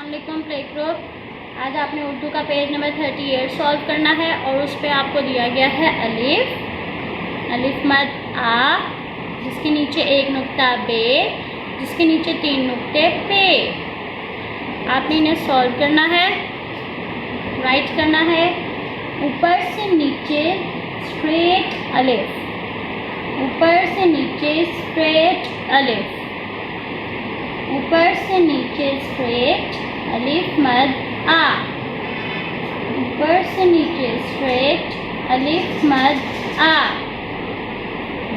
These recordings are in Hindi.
अस्सलामुअलैकुम प्ले ग्रुप। आज आपने उर्दू का पेज नंबर 38 सॉल्व करना है और उस पर आपको दिया गया है अलिफ मद आ, जिसके नीचे एक नुक्ता बे, जिसके नीचे 3 नुक्ते पे। आपने इन्हें सॉल्व करना है, राइट करना है। ऊपर से नीचे स्ट्रेट अलिफ, ऊपर से नीचे स्ट्रेट अलिफ, ऊपर से नीचे स्ट्रेट अलिफ मद आ, ऊपर से नीचे स्ट्रेट अलिफ मद आ।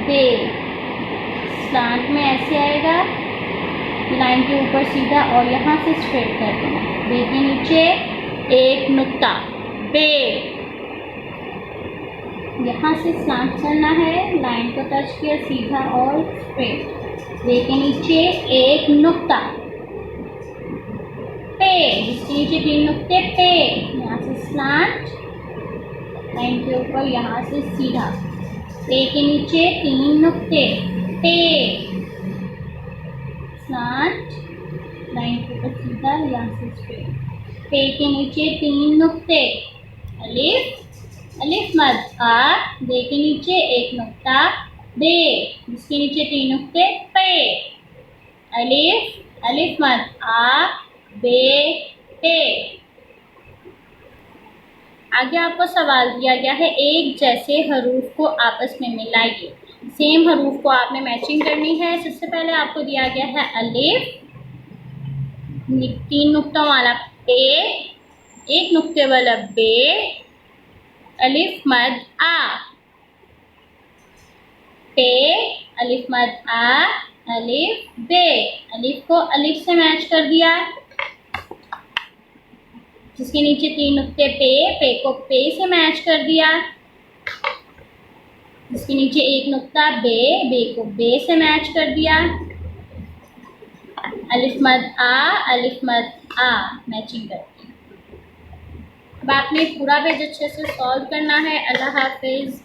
बे स्लांट में ऐसे आएगा, लाइन के ऊपर सीधा और यहाँ से स्ट्रेट कर देना। बे के नीचे एक नुक्ता बे, यहाँ से स्लांट करना है, लाइन को टच किया सीधा और स्ट्रेट। बे के नीचे एक नुक्ता पे, जिसके नीचे 3 नुक्ते पे, यहाँ से स्लांट, लाइन के ऊपर यहाँ से सीधा। पे के नीचे 3 नुक्ते पे, स्लांट, लाइन के ऊपर सीधा, यहाँ से स्ट्रेट। पे के नीचे 3 नुक्ते अलिफ मद आ, बे के नीचे एक नुक्ता बे, जिसके नीचे 3 नुक्ते पे। अलिफ मद आ बे पे। आगे आपको सवाल दिया गया है, एक जैसे हरूफ को आपस में मिलाइए। सेम हरूफ को आपने मैचिंग करनी है। सबसे पहले आपको दिया गया है अलिफ, 3 नुक्तों वाला पे, 1 नुक्ते वाला बे, अलिफ मद आ, पे, अलिफ मद आ, अलिफ बे। अलिफ को अलिफ से मैच कर दिया, जिसके नीचे 3 नुक्ते पे को पे से मैच कर दिया, जिसके नीचे एक नुक्ता बे को बे से मैच कर दिया। अलिफ मद आ मैचिंग करके। अब आपने पूरा पेज अच्छे से सॉल्व करना है। अल्लाह हाफिज़।